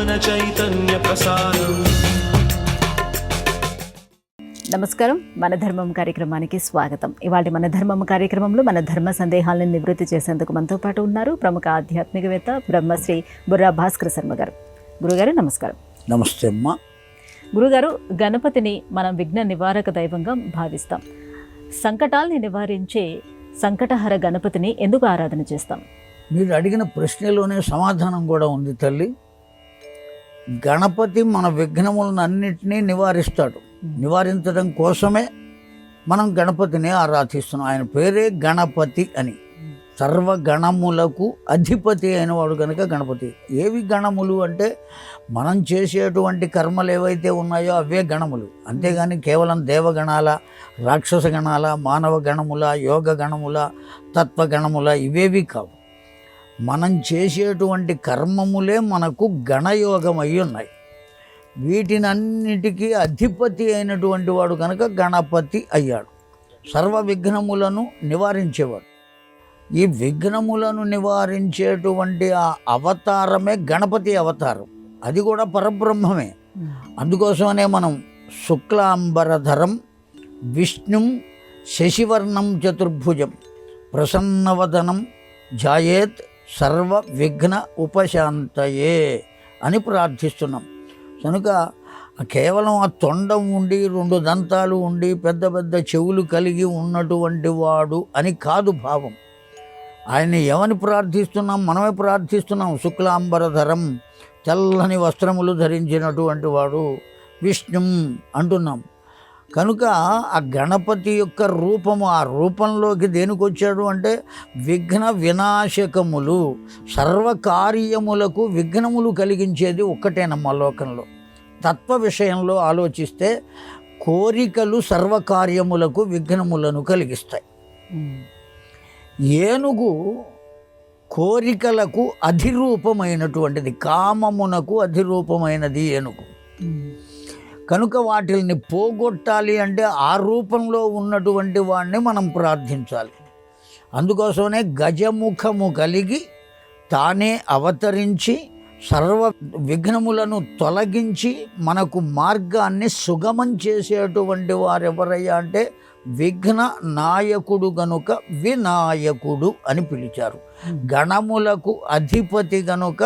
జ్ఞాన చైతన్య ప్రసారం. నమస్కారం. మన ధర్మం కార్యక్రమానికి స్వాగతం. ఇవాళ మన ధర్మం కార్యక్రమంలో మన ధర్మ సందేహాలను నివృత్తి చేసేందుకు మనతో పాటు ఉన్నారు ప్రముఖ ఆధ్యాత్మికవేత్త బ్రహ్మశ్రీ బుర్రా భాస్కర శర్మ గారు. గురుగారు నమస్కారం. నమస్తే అమ్మ. గురుగారు, గణపతిని మనం విఘ్న నివారక దైవంగా భావిస్తాం. సంకటాల్ని నివారించే సంకటహర గణపతిని ఎందుకు ఆరాధన చేస్తాం? మీరు అడిగిన ప్రశ్నలోనే సమాధానం కూడా ఉంది తల్లి. గణపతి మన విఘ్నములను అన్నిటినీ నివారిస్తాడు. నివారించడం కోసమే మనం గణపతిని ఆరాధిస్తున్నాం. ఆయన పేరే గణపతి అని. సర్వగణములకు అధిపతి అయినవాడు కనుక గణపతి. ఏవి గణములు అంటే మనం చేసేటువంటి కర్మలు ఏవైతే ఉన్నాయో అవే గణములు. అంతేగాని కేవలం దేవగణాల, రాక్షస గణాల, మానవ గణముల, యోగ గణముల, తత్వగణముల ఇవేవి కావు. మనం చేసేటువంటి కర్మములే మనకు గణయోగం అయి ఉన్నాయి. వీటినన్నిటికీ అధిపతి అయినటువంటి వాడు కనుక గణపతి అయ్యాడు. సర్వ విఘ్నములను నివారించేవాడు. ఈ విఘ్నములను నివారించేటువంటి ఆ అవతారమే గణపతి అవతారం. అది కూడా పరబ్రహ్మమే. అందుకోసమనే మనం శుక్లాంబరధరం విష్ణుం శశివర్ణం చతుర్భుజం ప్రసన్నవదనం ధ్యాయేత్ సర్వ విఘ్న ఉపశాంతయే అని ప్రార్థిస్తున్నాం. కనుక కేవలం ఆ తొండం ఉండి, 2 దంతాలు ఉండి, పెద్ద పెద్ద చెవులు కలిగి ఉన్నటువంటి వాడు అని కాదు భావం. ఆయన్ని ఎవరిని ప్రార్థిస్తున్నాం? మనమే ప్రార్థిస్తున్నాం. శుక్లాంబరధరం, తెల్లని వస్త్రములు ధరించినటువంటి వాడు విష్ణుం అంటున్నాం. కనుక ఆ గణపతి యొక్క రూపము, ఆ రూపంలోకి దేనికి వచ్చాడు అంటే విఘ్న వినాశకములు, సర్వకార్యములకు విఘ్నములు కలిగించేది ఒక్కటేనమ్మా లోకంలో. తత్వ విషయంలో ఆలోచిస్తే కోరికలు సర్వకార్యములకు విఘ్నములను కలిగిస్తాయి. ఏనుగు కోరికలకు అధిరూపమైనటువంటిది, కామమునకు అధిరూపమైనది ఏనుగు. కనుక వాటిని పోగొట్టాలి అంటే ఆ రూపంలో ఉన్నటువంటి వాడిని మనం ప్రార్థించాలి. అందుకోసమే గజముఖము కలిగి తానే అవతరించి సర్వ విఘ్నములను తొలగించి మనకు మార్గాన్ని సుగమం చేసేటువంటి వారెవరయ్యా అంటే విఘ్న నాయకుడు గనుక వినాయకుడు అని పిలిచారు. గణములకు అధిపతి గనుక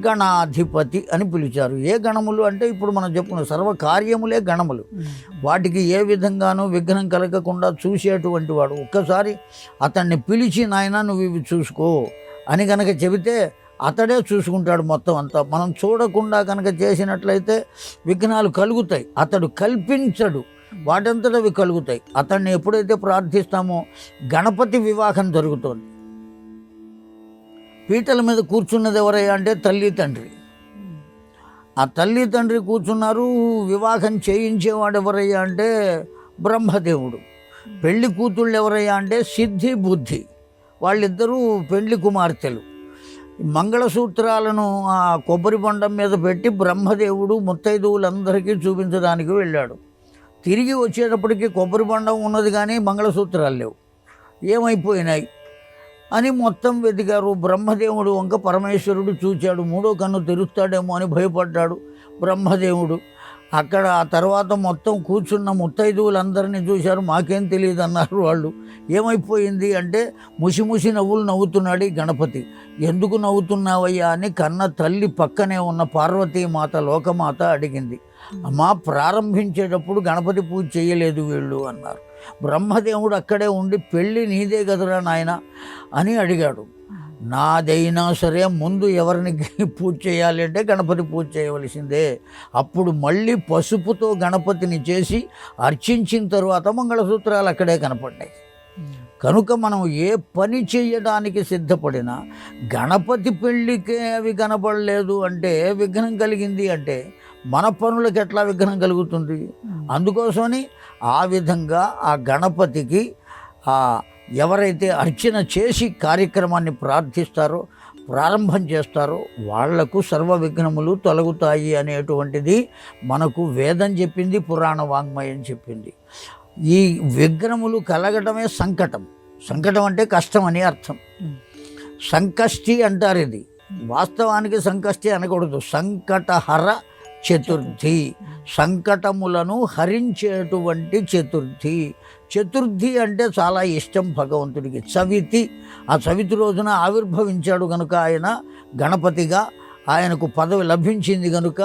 గణాధిపతి అని పిలిచారు. ఏ గణములు అంటే ఇప్పుడు మనం చెప్పుకున్న సర్వకార్యములే గణములు. వాటికి ఏ విధంగానూ విఘ్నం కలగకుండా చూసేటువంటి వాడు. ఒక్కసారి అతన్ని పిలిచి నాయన నువ్వు ఇవి చూసుకో అని కనుక చెబితే అతడే చూసుకుంటాడు మొత్తం అంతా. మనం చూడకుండా కనుక చేసినట్లయితే విఘ్నాలు కలుగుతాయి. అతడు కల్పించడు, వాటంతటా అవి కలుగుతాయి. అతన్ని ఎప్పుడైతే ప్రార్థిస్తామో గణపతి వివాహం జరుగుతుంది. పీటల మీద కూర్చున్నది ఎవరయ్యా అంటే తల్లి తండ్రి. ఆ తల్లి తండ్రి కూర్చున్నారు. వివాహం చేయించేవాడు ఎవరయ్యా అంటే బ్రహ్మదేవుడు. పెళ్లి కూతుళ్ళు ఎవరయ్యా అంటే సిద్ధి బుద్ధి. వాళ్ళిద్దరూ పెళ్లి కుమార్తెలు. మంగళసూత్రాలను ఆ కొబ్బరి బొండం మీద పెట్టి బ్రహ్మదేవుడు ముత్తైదువులందరికీ చూపించడానికి వెళ్ళాడు. తిరిగి వచ్చేటప్పటికి కొబ్బరి బొండం ఉన్నది కానీ మంగళసూత్రాలు లేవు. ఏమైపోయినాయి అని మొత్తం వెతికారు. బ్రహ్మదేవుడు వంక పరమేశ్వరుడు చూచాడు. 3వ కన్ను తెరుస్తాడేమో అని భయపడ్డాడు బ్రహ్మదేవుడు. అక్కడ ఆ తర్వాత మొత్తం కూర్చున్న ముత్తైదువులందరినీ చూశారు. మాకేం తెలియదు అన్నారు వాళ్ళు. ఏమైపోయింది అంటే ముసిముసి నవ్వులు నవ్వుతున్నాడు ఈ గణపతి. ఎందుకు నవ్వుతున్నావయ్యా అని కన్న తల్లి పక్కనే ఉన్న పార్వతీమాత లోకమాత అడిగింది. అమ్మా, ప్రారంభించేటప్పుడు గణపతి పూజ చేయలేదు వీళ్ళు అన్నారు. బ్రహ్మదేవుడు అక్కడే ఉండి పెళ్ళి నీదే కదరా నాయన అని అడిగాడు. నాదైనా సరే ముందు ఎవరిని పూజ చేయాలి అంటే గణపతి పూజ చేయవలసిందే. అప్పుడు మళ్ళీ పసుపుతో గణపతిని చేసి అర్చించిన తరువాత మంగళసూత్రాలు అక్కడే కనపడ్డాయి. కనుక మనం ఏ పని చేయడానికి సిద్ధపడినా గణపతి పెళ్ళికే అవి కనపడలేదు అంటే విఘ్నం కలిగింది అంటే మన పనులకు ఎట్లా విఘ్నం కలుగుతుంది? అందుకోసమని ఆ విధంగా ఆ గణపతికి ఎవరైతే అర్చన చేసి కార్యక్రమాన్ని ప్రార్థిస్తారో, ప్రారంభం చేస్తారో వాళ్లకు సర్వ విఘ్నములు తొలగుతాయి అనేటువంటిది మనకు వేదం చెప్పింది, పురాణ వాంగ్మయం చెప్పింది. ఈ విఘ్నములు కలగడమే సంకటం. సంకటం అంటే కష్టం అని అర్థం. సంకష్టి అంటారు. ఇది వాస్తవానికి సంకష్టి అనకూడదు, సంకటహర చతుర్థి, సంకటములను హరించేటువంటి చతుర్థి. చతుర్థి అంటే చాలా ఇష్టం భగవంతుడికి. చవితి, ఆ చవితి రోజున ఆవిర్భవించాడు కనుక ఆయన గణపతిగా, ఆయనకు పదవి లభించింది కనుక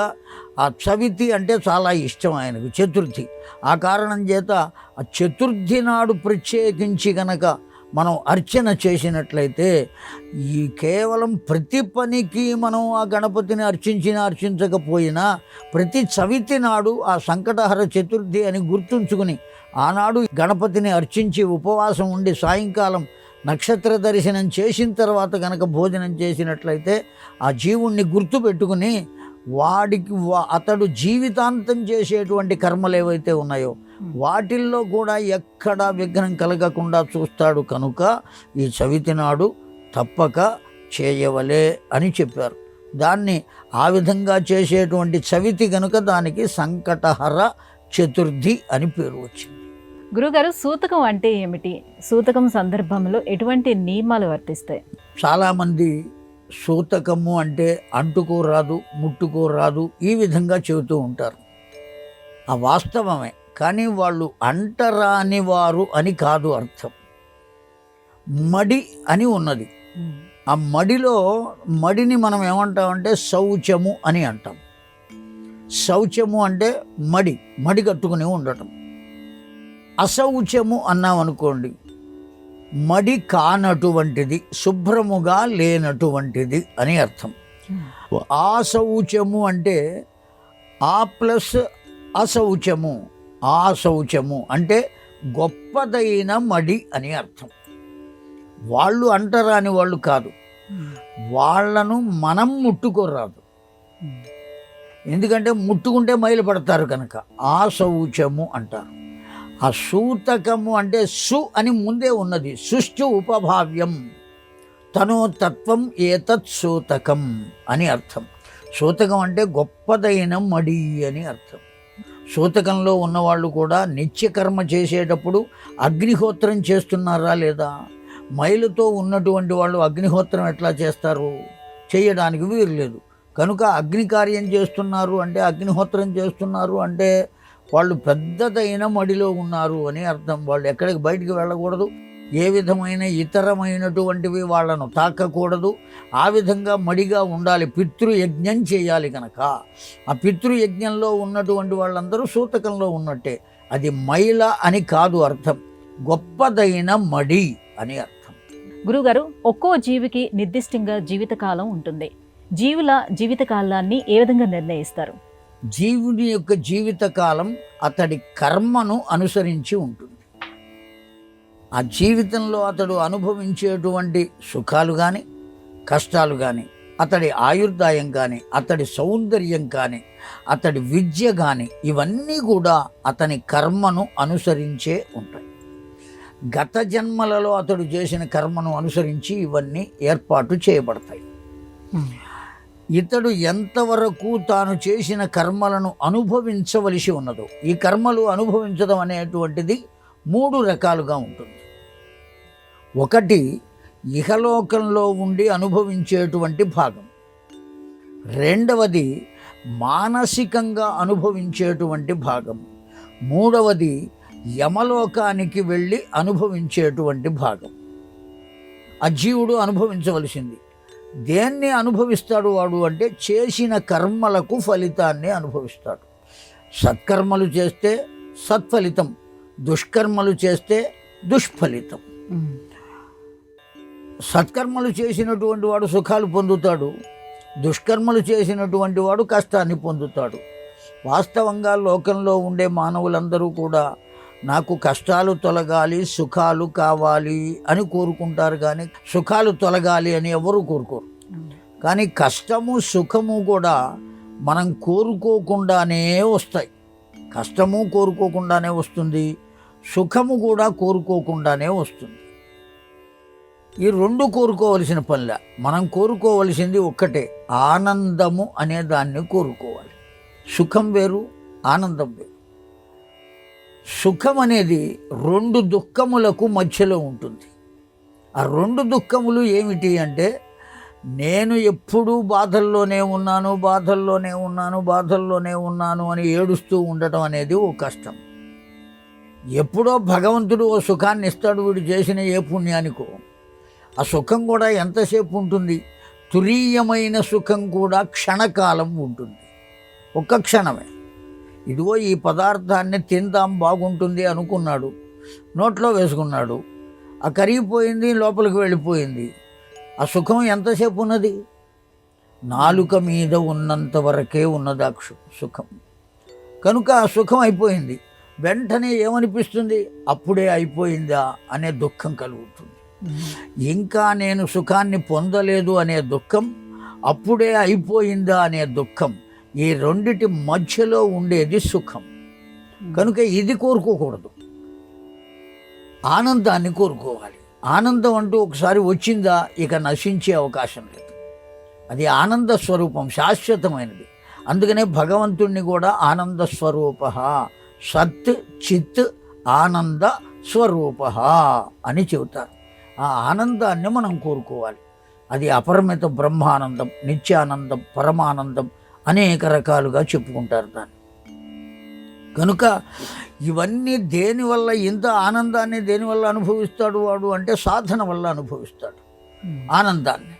ఆ చవితి అంటే చాలా ఇష్టం ఆయనకు, చతుర్థి. ఆ కారణం చేత ఆ చతుర్థి నాడు ప్రత్యేకించి కనుక మనం అర్చన చేసినట్లయితే ఈ కేవలం ప్రతి పనికి మనం ఆ గణపతిని అర్చించకపోయినా ప్రతి చవితి నాడు ఆ సంకటహర చతుర్థి అని గుర్తుంచుకుని ఆనాడు గణపతిని అర్చించి ఉపవాసం ఉండి సాయంకాలం నక్షత్ర దర్శనం చేసిన తర్వాత కనుక భోజనం చేసినట్లయితే ఆ జీవుణ్ణి గుర్తుపెట్టుకుని వాడికి అతడు జీవితాంతం చేసేటువంటి కర్మలు ఏవైతే ఉన్నాయో వాటిల్లో కూడా ఎక్కడా విఘ్నం కలగకుండా చూస్తాడు కనుక ఈ చవితి నాడు తప్పక చేయవలే అని చెప్పారు. దాన్ని ఆ విధంగా చేసేటువంటి చవితి కనుక దానికి సంకటహర చతుర్థి అని పేరు వచ్చింది. గురుగారు, సూతకం అంటే ఏమిటి? సూతకం సందర్భంలో ఎటువంటి నియమాలు వర్తిస్తాయి? చాలామంది సూతకము అంటే అంటుకోరాదు, ముట్టుకోరాదు ఈ విధంగా చెబుతూ ఉంటారు. ఆ వాస్తవమే, కానీ వాళ్ళు అంటరాని వారు అని కాదు అర్థం. మడి అని ఉన్నది. ఆ మడిని మనం ఏమంటామంటే శౌచము అని అంటాం. శౌచము అంటే మడి కట్టుకుని ఉండటం. అశౌచము అన్నామనుకోండి, మడి కానటువంటిది, శుభ్రముగా లేనటువంటిది అని అర్థం. ఆశౌచము అంటే ఆ ప్లస్ అశౌచము, ఆశౌచము అంటే గొప్పదైన మడి అని అర్థం. వాళ్ళు అంటరాని వాళ్ళు కాదు, వాళ్ళను మనం ముట్టుకోరాదు. ఎందుకంటే ముట్టుకుంటే మైలు పడతారు కనుక ఆశౌచము అంటారు. ఆ సూతకము అంటే సు అని ముందే ఉన్నది, సుష్టు ఉపభావ్యం తనో తత్వం ఏతత్ సూతకం అని అర్థం. సూతకం అంటే గొప్పదైన మడి అని అర్థం. సూతకంలో ఉన్నవాళ్ళు కూడా నిత్యకర్మ చేసేటప్పుడు అగ్నిహోత్రం చేస్తున్నారా లేదా? మైలుతో ఉన్నటువంటి వాళ్ళు అగ్నిహోత్రం ఎట్లా చేస్తారు? చేయడానికి వీలు లేదు. కనుక అగ్ని కార్యం చేస్తున్నారు అంటే, అగ్నిహోత్రం చేస్తున్నారు అంటే వాళ్ళు పెద్దదైన మడిలో ఉన్నారు అని అర్థం. వాళ్ళు ఎక్కడికి బయటికి వెళ్ళకూడదు, ఏ విధమైన ఇతరమైనటువంటివి వాళ్ళను తాకకూడదు. ఆ విధంగా మడిగా ఉండాలి. పితృయజ్ఞం చేయాలి కనుక ఆ పితృయజ్ఞంలో ఉన్నటువంటి వాళ్ళందరూ సూతకంలో ఉన్నట్టే. అది మైల అని కాదు అర్థం, గొప్పదైన మడి అని అర్థం. గురుగారు, ఒక్కో జీవికి నిర్దిష్టంగా జీవితకాలం ఉంటుంది. జీవుల జీవితకాలాన్ని ఏ విధంగా నిర్ణయిస్తారు? జీవుని యొక్క జీవితకాలం అతడి కర్మను అనుసరించి ఉంటుంది. ఆ జీవితంలో అతడు అనుభవించేటువంటి సుఖాలు కానీ కష్టాలు కానీ, అతడి ఆయుర్దాయం కానీ, అతడి సౌందర్యం కానీ, అతడి విద్య కానీ, ఇవన్నీ కూడా అతని కర్మను అనుసరించే ఉంటాయి. గత జన్మలలో అతడు చేసిన కర్మను అనుసరించి ఇవన్నీ ఏర్పాటు చేయబడతాయి. ఇతడు ఎంతవరకు తాను చేసిన కర్మలను అనుభవించవలసి ఉన్నదో, ఈ కర్మలు అనుభవించడం అనేటువంటిది 3 రకాలుగా ఉంటుంది. ఒకటి ఇహలోకంలో ఉండి అనుభవించేటువంటి భాగం, రెండవది మానసికంగా అనుభవించేటువంటి భాగం, మూడవది యమలోకానికి వెళ్ళి అనుభవించేటువంటి భాగం. ఆ జీవుడు అనుభవించవలసింది దేన్ని అనుభవిస్తాడు వాడు అంటే, చేసిన కర్మలకు ఫలితాన్ని అనుభవిస్తాడు. సత్కర్మలు చేస్తే సత్ఫలితం, దుష్కర్మలు చేస్తే దుష్ఫలితం. సత్కర్మలు చేసినటువంటి వాడు సుఖాలు పొందుతాడు, దుష్కర్మలు చేసినటువంటి వాడు కష్టాన్ని పొందుతాడు. వాస్తవంగా లోకంలో ఉండే మానవులందరూ కూడా నాకు కష్టాలు తొలగాలి, సుఖాలు కావాలి అని కోరుకుంటారు, కానీ సుఖాలు తొలగాలి అని ఎవరు కోరుకోరు. కానీ కష్టము సుఖము కూడా మనం కోరుకోకుండానే వస్తాయి. కష్టము కోరుకోకుండానే వస్తుంది, సుఖము కూడా కోరుకోకుండానే వస్తుంది. ఈ 2 కోరుకోవలసిన పనిలే. మనం కోరుకోవలసింది ఒక్కటే, ఆనందము అనే దాన్ని కోరుకోవాలి. సుఖం వేరు, ఆనందం వేరు. సుఖం అనేది 2 దుఃఖములకు మధ్యలో ఉంటుంది. ఆ 2 దుఃఖములు ఏమిటి అంటే, నేను ఎప్పుడూ బాధల్లోనే ఉన్నాను అని ఏడుస్తూ ఉండటం అనేది ఓ కష్టం. ఎప్పుడో భగవంతుడు ఓ సుఖాన్ని ఇస్తాడు వీడు చేసిన ఏ పుణ్యానికో. ఆ సుఖం కూడా ఎంతసేపు ఉంటుంది? తురీయమైన సుఖం కూడా క్షణకాలం ఉంటుంది, ఒక్క క్షణమే. ఇదిగో ఈ పదార్థాన్ని తిందాం బాగుంటుంది అనుకున్నాడు, నోట్లో వేసుకున్నాడు, ఆ కరిగిపోయింది, లోపలికి వెళ్ళిపోయింది. ఆ సుఖం ఎంతసేపు ఉన్నది? నాలుక మీద ఉన్నంత వరకే ఉన్నది ఆ సుఖం. కనుక ఆ సుఖం అయిపోయింది. వెంటనే ఏమనిపిస్తుంది? అప్పుడే అయిపోయిందా అనే దుఃఖం కలుగుతుంది. ఇంకా నేను సుఖాన్ని పొందలేదు అనే దుఃఖం, అప్పుడే అయిపోయిందా అనే దుఃఖం, ఈ రెండిటి మధ్యలో ఉండేది సుఖం. కనుక ఇది కోరుకోకూడదు, ఆనందాన్ని కోరుకోవాలి. ఆనందం అంటూ ఒకసారి వచ్చిందా ఇక నశించే అవకాశం లేదు. అది ఆనంద స్వరూపం, శాశ్వతమైనది. అందుకనే భగవంతుణ్ణి కూడా ఆనంద స్వరూప, సత్ చిత్ ఆనంద స్వరూప అని చెబుతారు. ఆ ఆనందాన్ని మనం కోరుకోవాలి. అది అపరిమిత బ్రహ్మానందం, నిత్యానందం, పరమానందం, అనేక రకాలుగా చెప్పుకుంటారు దాన్ని. కనుక ఇవన్నీ దేనివల్ల, ఇంత ఆనందాన్ని దేనివల్ల అనుభవిస్తాడు వాడు అంటే సాధన వల్ల అనుభవిస్తాడు ఆనందాన్ని.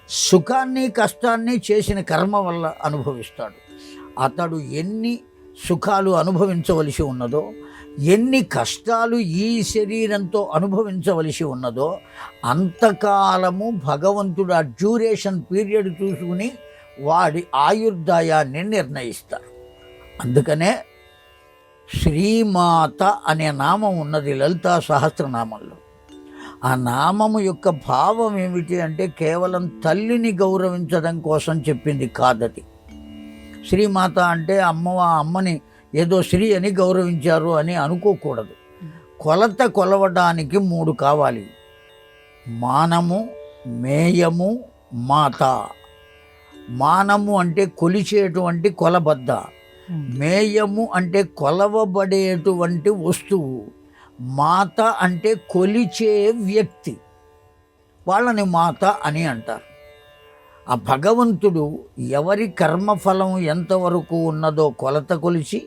సుఖాన్ని కష్టాన్ని చేసిన కర్మ వల్ల అనుభవిస్తాడు. అతడు ఎన్ని సుఖాలు అనుభవించవలసి ఉన్నదో, ఎన్ని కష్టాలు ఈ శరీరంతో అనుభవించవలసి ఉన్నదో అంతకాలము భగవంతుడు ఆ డ్యూరేషన్ పీరియడ్ చూసుకుని వాడి ఆయుర్దాయాన్ని నిర్ణయిస్తారు. అందుకనే శ్రీమాత అనే నామం ఉన్నది లలితా సహస్రనామంలో. ఆ నామము యొక్క భావం ఏమిటి అంటే కేవలం తల్లిని గౌరవించడం కోసం చెప్పింది కాదది. శ్రీమాత అంటే అమ్మని ఏదో శ్రీ అని గౌరవించారు అని అనుకోకూడదు. కొలత కొలవడానికి 3 కావాలి: మానము, మేయము, మాత. మానము అంటే కొలిచేటువంటి కొలబద్ద, మేయము అంటే కొలవబడేటువంటి వస్తువు, మాత అంటే కొలిచే వ్యక్తి, వాళ్ళని మాత అని అంటారు. ఆ భగవంతుడు ఎవరి కర్మఫలం ఎంతవరకు ఉన్నదో కొలత కొలిచి,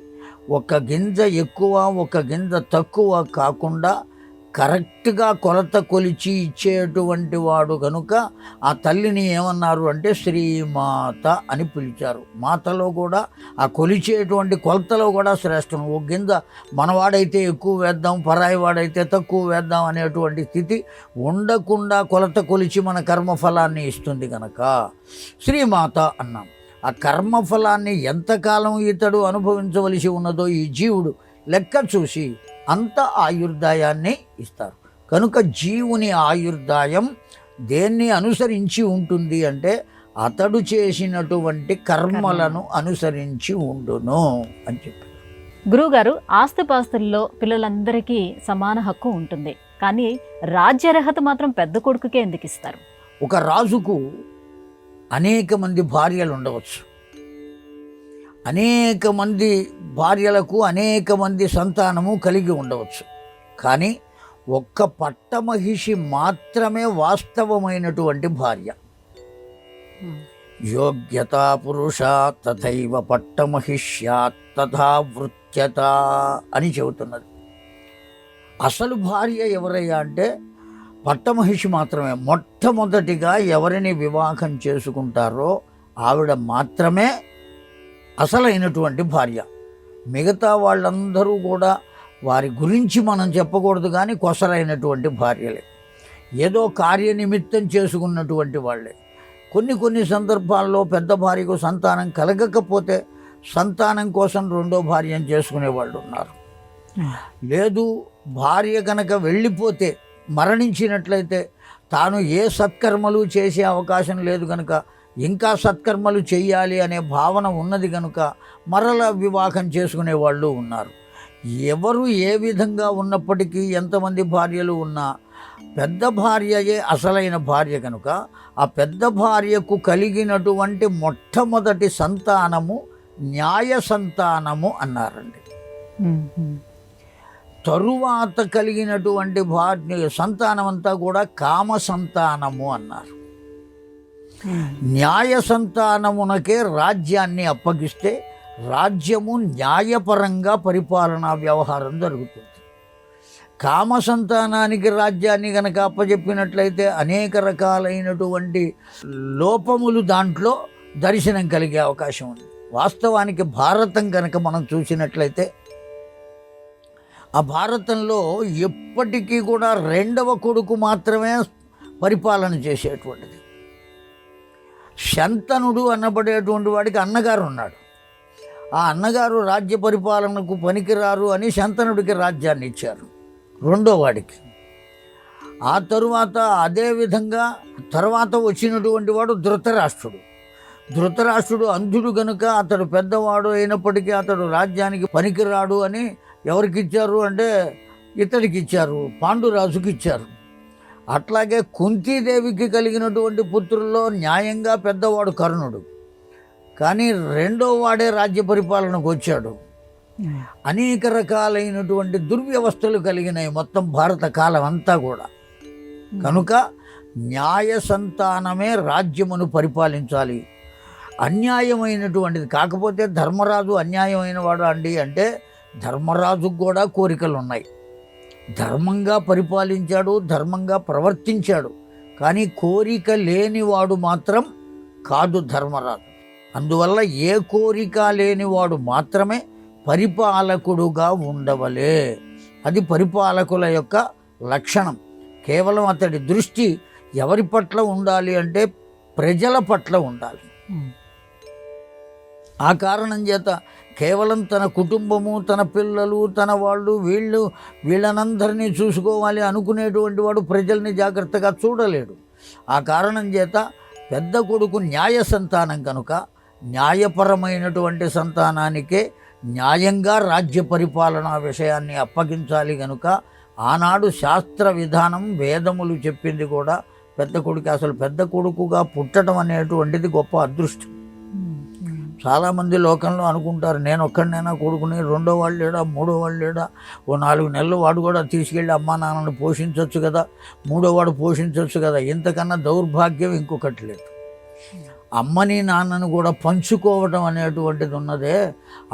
ఒక గింజ ఎక్కువ ఒక గింజ తక్కువ కాకుండా కరెక్ట్గా కొలత కొలిచి ఇచ్చేటువంటి వాడు కనుక ఆ తల్లిని ఏమన్నారు అంటే శ్రీమాత అని పిలిచారు. మాతలో కూడా ఆ కొలిచేటువంటి కొలతలో కూడా శ్రేష్టం. ఒక గింజ మనవాడైతే ఎక్కువ వేద్దాం, పరాయి వాడైతే తక్కువ వేద్దాం అనేటువంటి స్థితి ఉండకుండా కొలత కొలిచి మన కర్మఫలాన్ని ఇస్తుంది కనుక శ్రీమాత అన్నాం. ఆ కర్మఫలాన్ని ఎంతకాలం ఇతడు అనుభవించవలసి ఉన్నదో ఈ జీవుడు లెక్క చూసి అంత ఆయుర్దాయాన్ని ఇస్తారు. కనుక జీవుని ఆయుర్దాయం దేన్ని అనుసరించి ఉంటుంది అంటే అతడు చేసినటువంటి కర్మలను అనుసరించి ఉండును అని చెప్పారు. గురువుగారు, ఆస్తిపాస్తుల్లో పిల్లలందరికీ సమాన హక్కు ఉంటుంది, కానీ రాజ్యార్హత మాత్రం పెద్ద కొడుకుకే ఎందుకు ఇస్తారు? ఒక రాజుకు అనేక మంది భార్యలు ఉండవచ్చు, అనేక మంది భార్యలకు అనేక మంది సంతానము కలిగి ఉండవచ్చు. కానీ ఒక్క పట్టమహిషి మాత్రమే వాస్తవమైనటువంటి భార్య. యోగ్యత పురుష తథైవ పట్టమహిష్యాత్ తథా వృత్యత అని చెబుతున్నది. అసలు భార్య ఎవరయ్యా అంటే పట్టమహిషి మాత్రమే. మొట్టమొదటిగా ఎవరిని వివాహం చేసుకుంటారో ఆవిడ మాత్రమే అసలైనటువంటి భార్య. మిగతా వాళ్ళందరూ కూడా వారి గురించి మనం చెప్పకూడదు, కానీ కొసరైనటువంటి భార్యలే, ఏదో కార్యనిమిత్తం చేసుకున్నటువంటి వాళ్ళే. కొన్ని సందర్భాల్లో పెద్ద భార్యకు సంతానం కలగకపోతే సంతానం కోసం రెండో భార్యను చేసుకునే వాళ్ళు ఉన్నారు. లేదు, భార్య కనుక వెళ్ళిపోతే మరణించినట్లయితే తాను ఏ సత్కర్మలు చేసే అవకాశం లేదు కనుక ఇంకా సత్కర్మలు చెయ్యాలి అనే భావన ఉన్నది కనుక మరల వివాహం చేసుకునే వాళ్ళు ఉన్నారు. ఎవరు ఏ విధంగా ఉన్నప్పటికీ ఎంతమంది భార్యలు ఉన్నా పెద్ద భార్యయే అసలైన భార్య కనుక ఆ పెద్ద భార్యకు కలిగినటువంటి మొట్టమొదటి సంతానము న్యాయ సంతానము అన్నారండి. తరువాత కలిగినటువంటి భార్య సంతానం అంతా కూడా కామ సంతానము అన్నారు. న్యాయ సంతానమునకే రాజ్యాన్ని అప్పగిస్తే రాజ్యము న్యాయపరంగా పరిపాలనా వ్యవహారం జరుగుతుంది. కామ సంతానానికి రాజ్యాన్ని కనుక అప్పచెప్పినట్లయితే అనేక రకాలైనటువంటి లోపములు దాంట్లో దర్శనం కలిగే అవకాశం ఉంది. వాస్తవానికి భారతం కనుక మనం చూసినట్లయితే ఆ భారతంలో ఎప్పటికీ కూడా రెండవ కొడుకు మాత్రమే పరిపాలన చేసేటువంటిది. శంతనుడు అనబడేటువంటి వాడికి అన్నగారు ఉన్నాడు. ఆ అన్నగారు రాజ్య పరిపాలనకు పనికిరారు అని శంతనుడికి రాజ్యాన్ని ఇచ్చారు రెండో వాడికి. ఆ తరువాత అదేవిధంగా తర్వాత వచ్చినటువంటి వాడు ధృతరాష్ట్రుడు. ధృతరాష్ట్రుడు అంధుడు గనుక అతడు పెద్దవాడు అయినప్పటికీ అతడు రాజ్యానికి పనికిరాడు అని ఎవరికి ఇచ్చారు అంటే ఇతడికి ఇచ్చారు, పాండురాజుకి ఇచ్చారు. అట్లాగే కుంతీదేవికి కలిగినటువంటి పుత్రుల్లో న్యాయంగా పెద్దవాడు కర్ణుడు, కానీ రెండో వాడే రాజ్య పరిపాలనకు వచ్చాడు. అనేక రకాలైనటువంటి దుర్వ్యవస్థలు కలిగినాయి మొత్తం భారత కాలం అంతా కూడా. కనుక న్యాయ సంతానమే రాజ్యమును పరిపాలించాలి. అన్యాయమైనటువంటిది కాకపోతే ధర్మరాజు అన్యాయమైన వాడు అండి అంటే ధర్మరాజుకు కూడా కోరికలు ఉన్నాయి. ధర్మంగా పరిపాలించాడు, ధర్మంగా ప్రవర్తించాడు, కానీ కోరిక లేనివాడు మాత్రం కాదు ధర్మరాజు. అందువల్ల ఏ కోరిక లేనివాడు మాత్రమే పరిపాలకుడుగా ఉండవలే. అది పరిపాలకుల యొక్క లక్షణం. కేవలం అతడి దృష్టి ఎవరి పట్ల ఉండాలి అంటే ప్రజల పట్ల ఉండాలి. ఆ కారణం చేత కేవలం తన కుటుంబము, తన పిల్లలు, తన వాళ్ళు, వీళ్ళనందరినీ చూసుకోవాలి అనుకునేటువంటి వాడు ప్రజల్ని జాగ్రత్తగా చూడలేడు. ఆ కారణం చేత పెద్ద కొడుకు న్యాయ సంతానం కనుక న్యాయపరమైనటువంటి సంతానానికే న్యాయంగా రాజ్య పరిపాలనా విషయాన్ని అప్పగించాలి. కనుక ఆనాడు శాస్త్ర విధానం వేదములు చెప్పింది కూడా పెద్ద కొడుకు. అసలు పెద్ద కొడుకుగా పుట్టడం అనేటువంటిది గొప్ప అదృష్టం. చాలామంది లోకంలో అనుకుంటారు నేను ఒక్కడినైనా కొడుకుని, రెండో వాళ్ళు లేడా, మూడో వాళ్ళు లేడా, ఓ 4 నెలలు వాడు కూడా తీసుకెళ్ళి అమ్మా నాన్నను పోషించవచ్చు కదా, మూడో వాడు పోషించవచ్చు కదా. ఇంతకన్నా దౌర్భాగ్యం ఇంకొకటి లేదు. అమ్మని నాన్నను కూడా పంచుకోవడం అనేటువంటిది ఉన్నదే,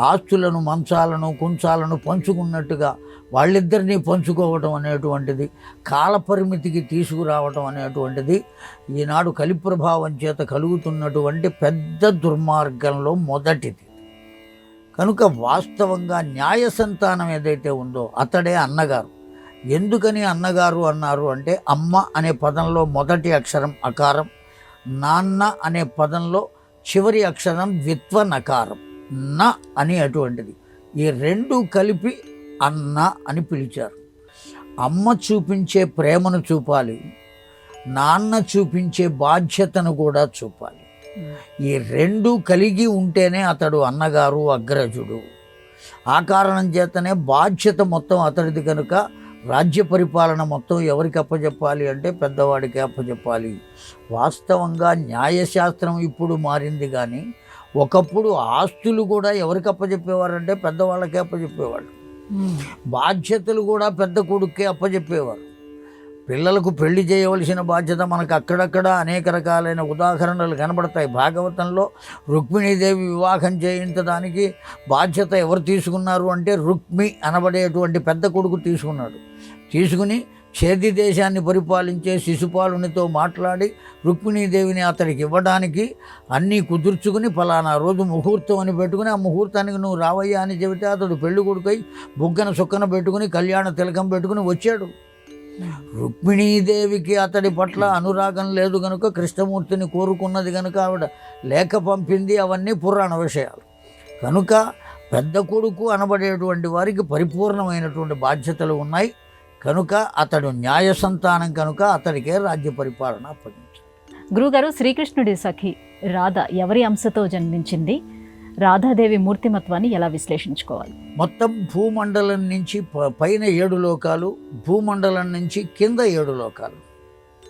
ఆస్తులను, మంచాలను, కుంచాలను పంచుకున్నట్టుగా వాళ్ళిద్దరినీ పంచుకోవటం అనేటువంటిది, కాలపరిమితికి తీసుకురావటం అనేటువంటిది ఈనాడు కలిప్రభావం చేత కలుగుతున్నటువంటి పెద్ద దుర్మార్గంలో మొదటిది. కనుక వాస్తవంగా న్యాయ సంతానం ఏదైతే ఉందో అతడే అన్నగారు. ఎందుకని అన్నగారు అన్నారు అంటే అమ్మ అనే పదంలో మొదటి అక్షరం అకారం, నాన్న అనే పదంలో చివరి అక్షరం ద్విత్వ నకారం న అని అటువంటిది. ఈ రెండు కలిపి అన్న అని పిలిచారు. అమ్మ చూపించే ప్రేమను చూపాలి, నాన్న చూపించే బాధ్యతను కూడా చూపాలి. ఈ రెండు కలిగి ఉంటేనే అతడు అన్నగారు, అగ్రజుడు. ఆ కారణం చేతనే బాధ్యత మొత్తం అతడిది. కనుక రాజ్య పరిపాలన మొత్తం ఎవరికి అప్పచెప్పాలి అంటే పెద్దవాడికి అప్పచెప్పాలి. వాస్తవంగా న్యాయశాస్త్రం ఇప్పుడు మారింది, కానీ ఒకప్పుడు ఆస్తులు కూడా ఎవరికి అప్పచెప్పేవారంటే పెద్దవాళ్ళకే అప్పచెప్పేవాళ్ళు. బాధ్యతలు కూడా పెద్ద కొడుక్కే అప్పచెప్పేవారు. పిల్లలకు పెళ్లి చేయవలసిన బాధ్యత మనకు అక్కడక్కడ అనేక రకాలైన ఉదాహరణలు కనబడతాయి. భాగవతంలో రుక్మిణీదేవి వివాహం చేయించడానికి బాధ్యత ఎవరు తీసుకున్నారు అంటే రుక్మి అనబడేటువంటి పెద్ద కొడుకు తీసుకున్నాడు. తీసుకుని ఛేది దేశాన్ని పరిపాలించే శిశుపాలునితో మాట్లాడి రుక్మిణీదేవిని అతడికి ఇవ్వడానికి అన్నీ కుదుర్చుకుని ఫలానా రోజు ముహూర్తం అని పెట్టుకుని ఆ ముహూర్తానికి నువ్వు రావయ్యా అని చెబితే అతడు పెళ్లి కొడుకై బుగ్గన సుక్కన పెట్టుకుని కళ్యాణ తిలకం పెట్టుకుని వచ్చాడు. రుక్మిణీదేవికి అతడి పట్ల అనురాగం లేదు కనుక కృష్ణమూర్తిని కోరుకున్నది కనుక ఆవిడ లేఖ పంపింది. అవన్నీ పురాణ విషయాలు. కనుక పెద్ద కొడుకు అనబడేటువంటి వారికి పరిపూర్ణమైనటువంటి బాధ్యతలు ఉన్నాయి. కనుక అతడు న్యాయ సంతానం కనుక అతడికే రాజ్య పరిపాలన అప్పగించారు. గురుగారు, శ్రీకృష్ణుడి సఖి రాధ ఎవరి అంశతో జన్మించింది? రాధాదేవి మూర్తిమత్వాన్ని ఎలా విశ్లేషించుకోవాలి? మొత్తం భూమండలం నుంచి పైన 7 లోకాలు, భూమండలం నుంచి కింద 7 లోకాలు,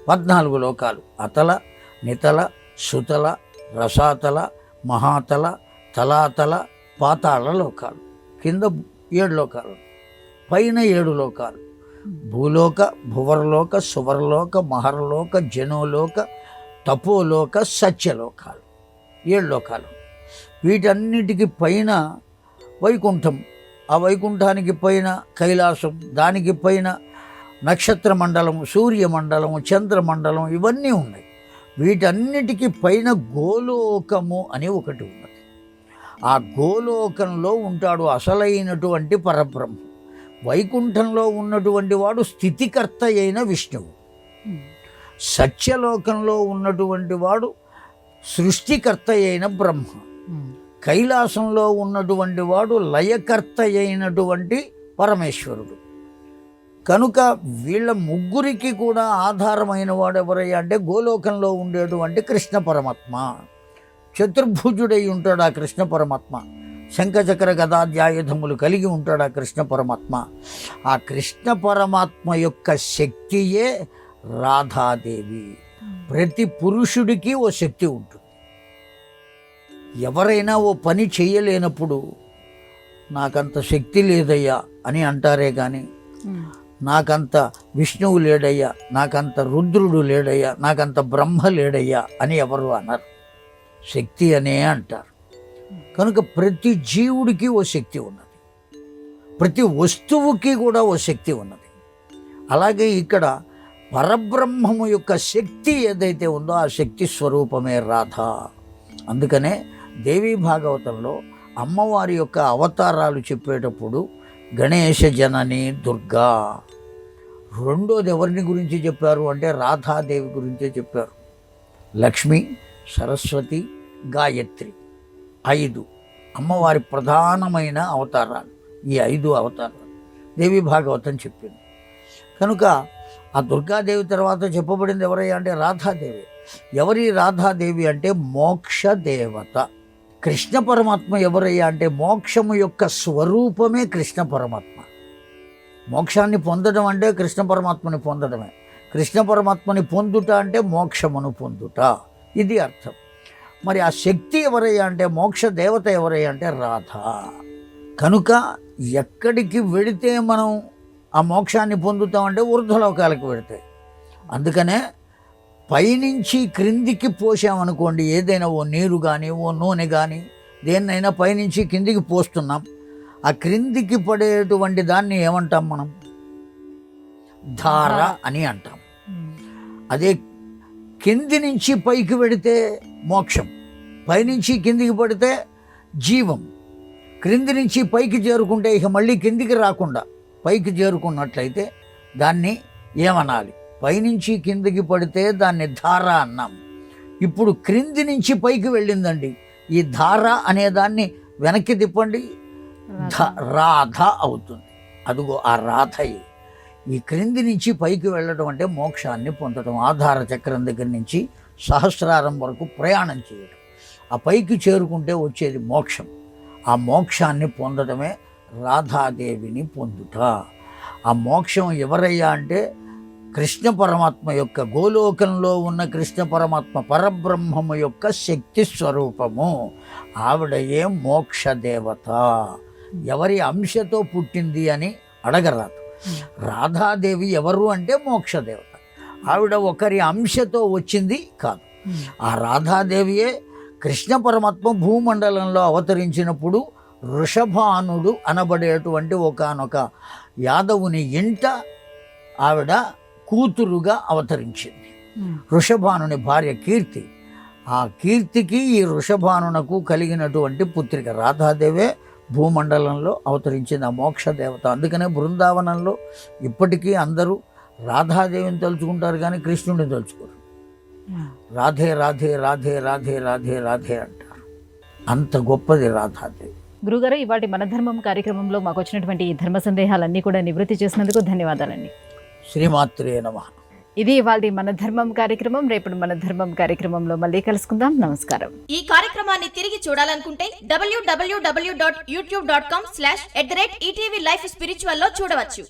14 లోకాలు. అతల, నితల, సుతల, రసాతల, మహాతల, తలాతల, పాతాళ లోకాలు. కింద 7 లోకాలు, పైన 7 లోకాలు. భూలోక, భువర్లోక, సువర్లోక, మహర్లోక, జనోలోక, తపోలోక, సత్యలోకాలు, 7 లోకాలు. వీటన్నిటికి పైన వైకుంఠం, ఆ వైకుంఠానికి పైన కైలాసం, దానికి పైన నక్షత్ర మండలం, సూర్యమండలం, చంద్రమండలం, ఇవన్నీ ఉన్నాయి. వీటన్నిటికీ పైన గోలోకము అని ఒకటి ఉన్నది. ఆ గోలోకంలో ఉంటాడు అసలైనటువంటి పరబ్రహ్మ. వైకుంఠంలో ఉన్నటువంటి వాడు స్థితికర్త అయిన విష్ణువు. సత్యలోకంలో ఉన్నటువంటి వాడు సృష్టికర్త అయిన బ్రహ్మ. కైలాసంలో ఉన్నటువంటి వాడు లయకర్త అయినటువంటి పరమేశ్వరుడు. కనుక వీళ్ళ ముగ్గురికి కూడా ఆధారమైన వాడు ఎవరయ్యా అంటే గోలోకంలో ఉండేటువంటి కృష్ణ పరమాత్మ. చతుర్భుజుడై ఉంటాడు ఆ కృష్ణ పరమాత్మ. శంఖచక్ర గదాధ్యాయుధములు కలిగి ఉంటాడు ఆ కృష్ణ పరమాత్మ. ఆ కృష్ణ పరమాత్మ యొక్క శక్తియే రాధాదేవి. ప్రతి పురుషుడికి ఓ శక్తి ఉంటుంది. ఎవరైనా ఓ పని చేయలేనప్పుడు నాకంత శక్తి లేదయ్యా అని అంటారే కానీ నాకంత విష్ణువు లేడయ్యా, నాకంత రుద్రుడు లేడయ్యా, నాకంత బ్రహ్మ లేడయ్యా అని ఎవరు అన్నారు. శక్తి అనే అంటారు. కనుక ప్రతి జీవుడికి ఓ శక్తి ఉన్నది, ప్రతి వస్తువుకి కూడా ఓ శక్తి ఉన్నది. అలాగే ఇక్కడ పరబ్రహ్మము యొక్క శక్తి ఏదైతే ఉందో ఆ శక్తి స్వరూపమే రాధ. అందుకనే దేవీ భాగవతంలో అమ్మవారి యొక్క అవతారాలు చెప్పేటప్పుడు గణేశ జనని దుర్గా, రెండోది ఎవరిని గురించి చెప్పారు అంటే రాధాదేవి గురించే చెప్పారు. లక్ష్మి, సరస్వతి, గాయత్రి, 5 అమ్మవారి ప్రధానమైన అవతారాలు. ఈ 5 అవతారాలు దేవీ భాగవతం చెప్పింది. కనుక ఆ దుర్గాదేవి తర్వాత చెప్పబడింది ఎవరయ్యా అంటే రాధాదేవి. ఎవరి రాధాదేవి అంటే మోక్ష దేవత. కృష్ణ పరమాత్మ ఎవరయ్యా అంటే మోక్షము యొక్క స్వరూపమే కృష్ణ పరమాత్మ. మోక్షాన్ని పొందడం అంటే కృష్ణ పరమాత్మని పొందడమే. కృష్ణ పరమాత్మని పొందుట అంటే మోక్షమును పొందుట, ఇది అర్థం. మరి ఆ శక్తి ఎవరయ్యా అంటే మోక్ష దేవత ఎవరయ్యా అంటే రాధ. కనుక ఎక్కడికి వెడితే మనం ఆ మోక్షాన్ని పొందుతామంటే ఊర్ధ్వలోకాలకు వెడితే. అందుకనే పైనుంచి క్రిందికి పోసామనుకోండి, ఏదైనా ఓ నీరు కానీ ఓ నూనె కానీ దేన్నైనా పైనుంచి కిందికి పోస్తున్నాం, ఆ క్రిందికి పడేటువంటి దాన్ని ఏమంటాం మనం? ధార అని అంటాం. అదే కింది నుంచి పైకి వెడితే మోక్షం, పైనుంచి కిందికి పడితే జీవం. క్రింది నుంచి పైకి చేరుకుంటే ఇక మళ్ళీ కిందికి రాకుండా పైకి చేరుకున్నట్లయితే దాన్ని ఏమనాలి? పైనుంచి కిందికి పడితే దాన్ని ధార అన్నాం. ఇప్పుడు క్రింది నుంచి పైకి వెళ్ళిందండి, ఈ ధార అనే దాన్ని వెనక్కి తిప్పండి, రాధ అవుతుంది. అదిగో ఆ రాధయే. ఈ క్రింది నుంచి పైకి వెళ్ళడం అంటే మోక్షాన్ని పొందడం. ఆధార చక్రం దగ్గర నుంచి సహస్రారం వరకు ప్రయాణం చేయడం, ఆ పైకి చేరుకుంటే వచ్చేది మోక్షం. ఆ మోక్షాన్ని పొందడమే రాధాదేవిని పొందుట. ఆ మోక్షం ఎవరయ్యా అంటే కృష్ణ పరమాత్మ యొక్క, గోలోకంలో ఉన్న కృష్ణ పరమాత్మ పరబ్రహ్మము యొక్క శక్తి స్వరూపము. ఆవిడయే మోక్ష దేవత. ఎవరి అంశతో పుట్టింది అని అడగరాదు. రాధాదేవి ఎవరు అంటే మోక్ష దేవత. ఆవిడ ఒకరి అంశతో వచ్చింది కాదు. ఆ రాధాదేవియే కృష్ణ పరమాత్మ భూమండలంలో అవతరించినప్పుడు వృషభానుడు అనబడేటువంటి ఒకానొక యాదవుని ఇంట ఆవిడ కూతురుగా అవతరించింది. వృషభానుని భార్య కీర్తి. ఆ కీర్తికి ఈ వృషభానునకు కలిగినటువంటి పుత్రిక రాధాదేవే భూమండలంలో అవతరించింది ఆ మోక్ష దేవత. అందుకనే బృందావనంలో ఇప్పటికీ అందరూ రాధాదేవిని తలుచుకుంటారు కానీ కృష్ణుడిని తలుచుకోరు. రాధే రాధే రాధే రాధే రాధే రాధే అంటారు. అంత గొప్పది రాధాదేవి. గురుగారు, ఇవాటి మన ధర్మం కార్యక్రమంలో మాకు వచ్చినటువంటి ఈ ధర్మ సందేహాలన్నీ కూడా నివృత్తి చేసినందుకు ధన్యవాదాలండి. శ్రీమాత్రే నమః. ఇది ఇవాళ మన ధర్మం కార్యక్రమం. రేపు మన ధర్మం కార్యక్రమంలో మళ్ళీ కలుసుకుందాం. నమస్కారం. ఈ కార్యక్రమాన్ని తిరిగి చూడాలనుకుంటే www.youtube.com/@ETV Life Spiritual లో చూడవచ్చు.